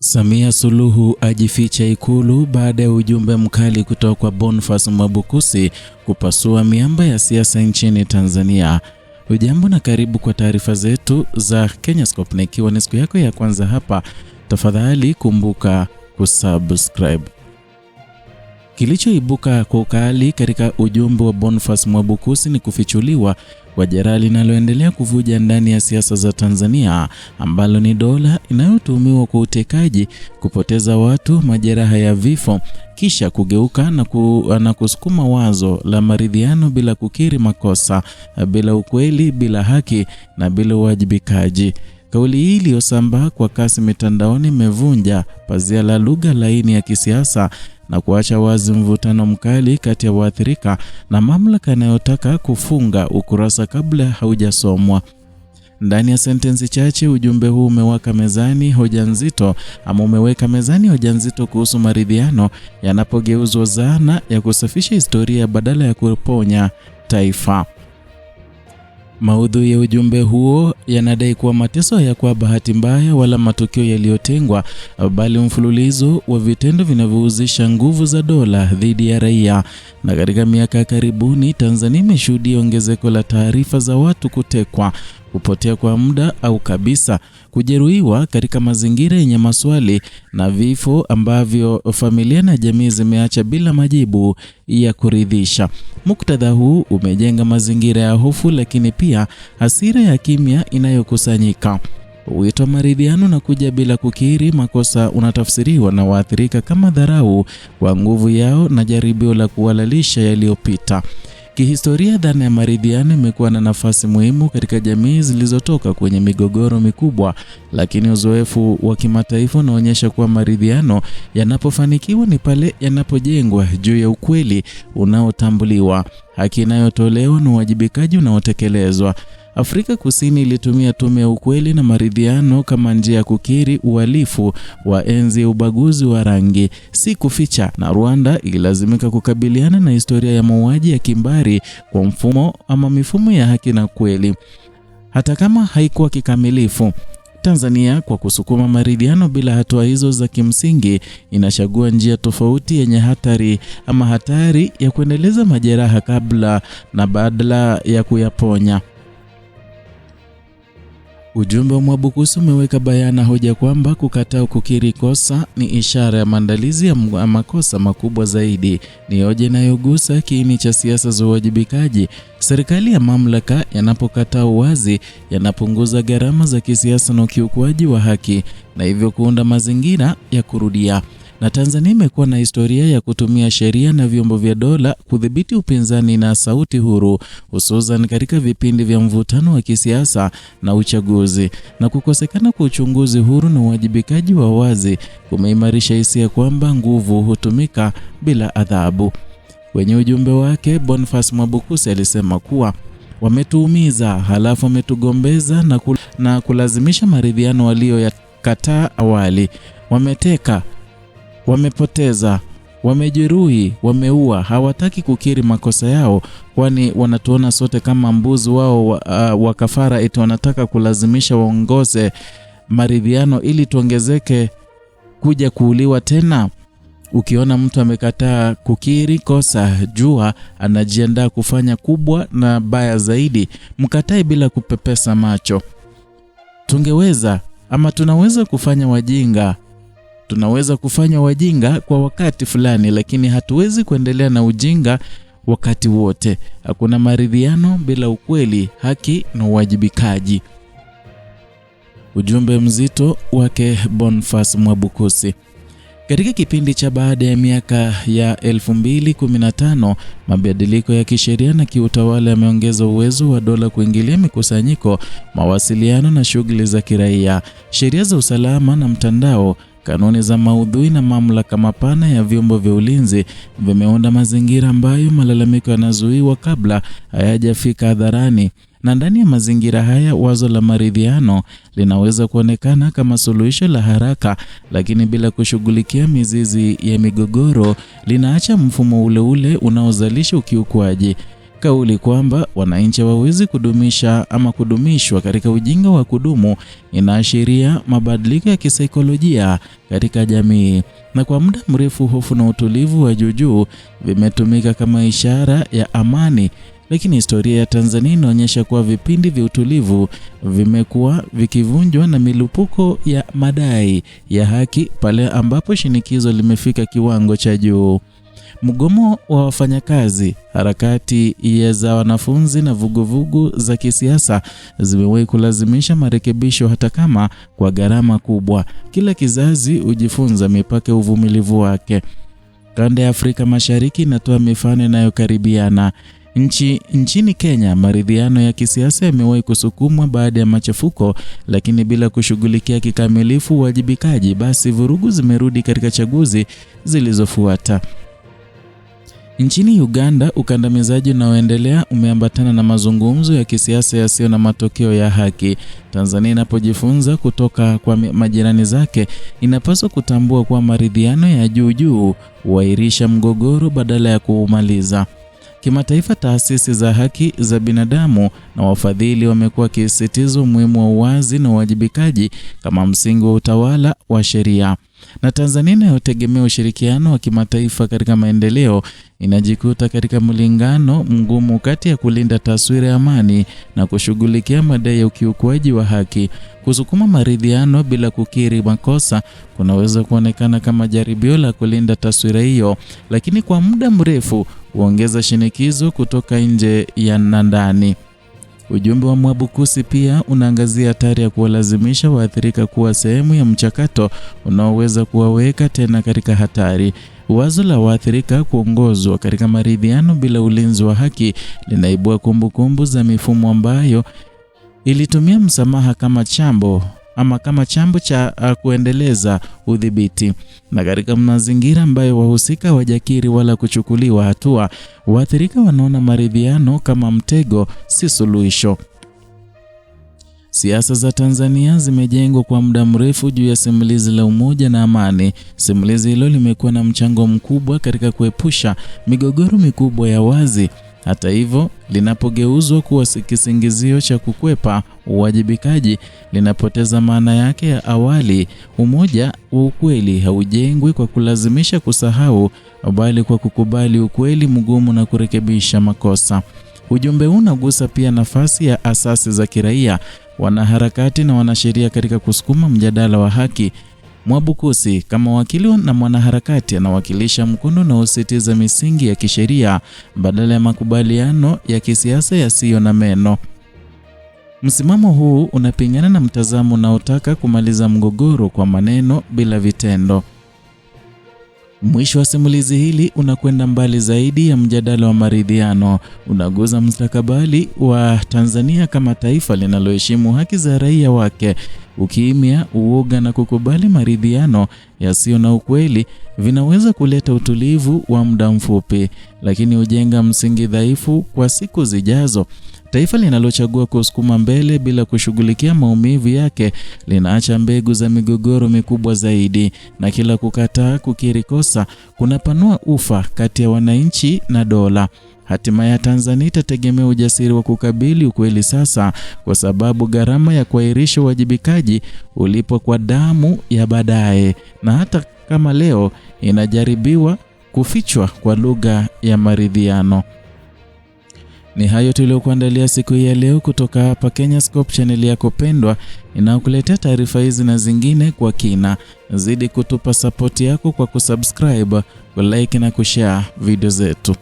Samia Suluhu ajificha Ikulu baada ya ujumbe mkali kutoka kwa Boniface Mwabukusi kupasua miamba ya siasa nchini Tanzania. Hujambo na karibu kwa taarifa zetu za Kenyascope, na ikiwa ni siku yako ya kwanza hapa, tafadhali kumbuka kusubscribe. Kilichoibuka kwa ukali katika ujumbe wa Boniface Mwabukusi ni kufichuliwa kwa jeraha linaloendelea kuvuja ndani ya siasa za Tanzania, ambalo ni dola inayotuhumiwa kwa utekaji, kupoteza watu, majeraha ya vifo, kisha kugeuka na kusukuma wazo la maridhiano bila kukiri makosa, bila ukweli, bila haki na bila uwajibikaji. Kauli hii iliyosambaa kwa kasi mitandaoni imevunja pazia la lugha laini ya kisiasa na kuacha wazi mvutano mkali kati ya waathirika na mamlaka inayotaka kufunga ukurasa kabla haujasomwa. Ndani ya sentensi chache, ujumbe huu umeweka mezani hoja nzito kuhusu maridhiano yanapogeuzwa zana ya kusafisha historia badala ya kuponya taifa. Maudhui ya ujumbe huo yanadai kuwa mateso hayakuwa bahati mbaya wala matukio yaliyotengwa, bali mfululizo wa vitendo vinavyohusisha nguvu za dola dhidi ya raia. Na katika miaka ya karibuni, Tanzania imeshuhudia ongezeko la taarifa za watu kutekwa, kupotea kwa muda au kabisa kujeruhiwa katika mazingira yenye maswali, na vifo ambavyo familia na jamii zimeacha bila majibu ya kuridhisha. Muktadha huu umejenga mazingira ya hofu, lakini pia hasira ya kimya inayokusanyika. Wito wa maridhiano na kuja bila kukiri makosa unatafsiriwa na waathirika kama dharau kwa nguvu yao na jaribio la kuhalalisha yaliyopita. Kihistoria, dhana ya maridhiano imekuwa na nafasi muhimu katika jamii zilizotoka kwenye migogoro mikubwa, lakini uzoefu wa kimataifa unaonyesha kuwa maridhiano yanapofanikiwa ni pale yanapojengwa juu ya ukweli unaotambuliwa, haki inayotolewa na uwajibikaji unaotekelezwa. Afrika Kusini ilitumia tume ya ukweli na maridhiano kama njia ya kukiri uhalifu wa enzi ya ubaguzi wa rangi, si kuficha, na Rwanda ililazimika kukabiliana na historia ya mauaji ya kimbari kwa mifumo ya haki na kweli, hata kama haikuwa kikamilifu. Tanzania, kwa kusukuma maridhiano bila hatua hizo za kimsingi, inachagua njia tofauti yenye hatari ya kuendeleza majeraha kabla na badala ya kuyaponya. Ujumbe wa Mwabukusi umeweka bayana hoja kwamba kukataa kukiri kosa ni ishara ya maandalizi ya makosa makubwa zaidi. Ni hoja inayogusa kiini cha siasa za uwajibikaji. Serikali ya mamlaka yanapokataa uwazi, yanapunguza gharama za kisiasa na ukiukwaji wa haki, na hivyo kuunda mazingira ya kurudia. Na Tanzania imekuwa na historia ya kutumia sheria na vyombo vya dola kudhibiti upinzani na sauti huru, hususan katika vipindi vya mvutano wa kisiasa na uchaguzi. Na kukosekana kwa uchunguzi huru na uwajibikaji wa wazi kumeimarisha hisia kwamba nguvu hutumika bila adhabu. Kwenye ujumbe wake, Boniface Mwabukusi alisema kuwa wametuumiza, halafu wametugombeza na kulazimisha maridhiano walioyakataa awali. Wameteka, wamepoteza, wamejeruhi, wameua. Hawataki kukiri makosa yao, kwani wanatuona sote kama mbuzi wao wa kafara. Eti wanataka kulazimisha waongoze maridhiano ili tuongezeke kuja kuuliwa tena. Ukiona mtu amekataa kukiri kosa, jua anajiandaa kufanya kubwa na baya zaidi. Mkatae bila kupepesa macho. Tunaweza kufanya wajinga kwa wakati fulani, lakini hatuwezi kuendelea na ujinga wakati wote. Hakuna maridhiano bila ukweli, haki na uwajibikaji. Ujumbe mzito wake Boniface Mwabukusi. Katika kipindi cha baada ya miaka ya 2015, mabadiliko ya kisheria na kiutawala yameongeza uwezo wa dola kuingilia mikusanyiko, mawasiliano na shughuli za kiraia. Sheria za usalama na mtandao, kanuni za maudhui na mamlaka mapana ya vyombo vya ulinzi vimeunda mazingira ambayo malalamiko yanazuiwa kabla hayajafika hadharani. Na ndani ya mazingira haya, wazo la maridhiano linaweza kuonekana kama suluhisho la haraka, lakini bila kushughulikia mizizi ya migogoro, linaacha mfumo ule unaozalisha ukiukwaji. Kauli kwamba wananchi hawawezi kudumishwa katika ujinga wa kudumu inaashiria mabadiliko ya kisaikolojia katika jamii. Na kwa muda mrefu hofu na utulivu wa juu vimetumika kama ishara ya amani, lakini historia ya Tanzania inaonyesha kuwa vipindi vya utulivu vimekuwa vikivunjwa na milipuko ya madai ya haki pale ambapo shinikizo limefika kiwango cha juu. Mgomo wa wafanyakazi, harakati za wanafunzi na vuguvugu za kisiasa zimewahi kulazimisha marekebisho hata kama kwa gharama kubwa. Kila kizazi hujifunza mipaka ya uvumilivu wake. Kanda ya Afrika Mashariki inatoa mifano inayokaribiana. Nchini Kenya, maridhiano ya kisiasa yamewahi kusukumwa baada ya machafuko, lakini bila kushughulikia kikamilifu uwajibikaji, basi vurugu zimerudi katika chaguzi zilizofuata. Nchini Uganda, ukandamizaji unaoendelea umeambatana na mazungumzo ya kisiasa yasiyo na matokeo ya haki. Tanzania inapojifunza kutoka kwa majirani zake, inapaswa kutambua kuwa maridhiano ya juu huahirisha mgogoro badala ya kuumaliza. Kimataifa, taasisi za haki za binadamu na wafadhili wamekuwa wakisisitiza umuhimu wa uwazi na uwajibikaji kama msingi wa utawala wa sheria. Na Tanzania inayotegemea ushirikiano wa kimataifa katika maendeleo inajikuta katika mlingano mgumu kati ya kulinda taswira ya amani na kushughulikia madai ya ukiukwaji wa haki. Kusukuma maridhiano bila kukiri makosa kunaweza kuonekana kama jaribio la kulinda taswira hiyo, lakini kwa muda mrefu huongeza shinikizo kutoka nje ya ndani. Ujumbe wa Mwabukusi pia unaangazia hatari ya kuwalazimisha waathirika kuwa sehemu ya mchakato unaoweza kuwaweka tena katika hatari. Wazo la waathirika kuongozwa katika maridhiano bila ulinzi wa haki linaibua kumbukumbu za mifumo ambayo ilitumia msamaha kama chambo cha kuendeleza udhibiti. Na katika mazingira ambayo wahusika hawajakiri wala kuchukuliwa hatua, waathirika wanaona maridhiano kama mtego, si suluhisho. Siasa za Tanzania zimejengwa kwa muda mrefu juu ya simulizi la umoja na amani. Simulizi hilo limekuwa na mchango mkubwa katika kuepusha migogoro mikubwa ya wazi. Hata hivyo, linapogeuzwa kuwa kisingizio cha kukwepa uwajibikaji, linapoteza maana yake ya awali. Umoja wa ukweli haujengwi kwa kulazimisha kusahau, bali kwa kukubali ukweli mgumu na kurekebisha makosa. Ujumbe huu unagusa pia nafasi ya asasi za kiraia, wanaharakati na wanasheria katika kusukuma mjadala wa haki. Mwabukusi kama wakili na mwanaharakati anawakilisha mkondo na usitiza misingi ya kisheria badala ya makubaliano ya kisiasa yasiyo na meno. Msimamo huu unapingana na mtazamo unaotaka kumaliza mgogoro kwa maneno bila vitendo. Mwisho wa simulizi hili unakwenda mbali zaidi ya mjadala wa maridhiano. Unaguza mustakabali wa Tanzania kama taifa linaloheshimu haki za raia wake. Ukimya, uoga na kukubali maridhiano yasiyo na ukweli vinaweza kuleta utulivu wa muda mfupi, lakini hujenga msingi dhaifu kwa siku zijazo. Taifa linalochagua kusukuma mbele bila kushughulikia maumivu yake linaacha mbegu za migogoro mikubwa zaidi, na kila kukataa kukiri kosa kunapanua ufa kati ya wananchi na dola. Hatima ya Tanzania itategemea ujasiri wa kukabili ukweli sasa, kwa sababu gharama ya kuahirisha uwajibikaji ulipo kwa damu ya baadaye, na hata kama leo inajaribiwa kufichwa kwa lugha ya maridhiano. Ni hayo tuliokuandalia siku hii ya leo kutoka hapa Kenyascope, channel yako pendwa inayokuletea taarifa hizi na zingine kwa kina. Zidi kutupa support yako kwa kusubscribe, kulike na kushare video zetu.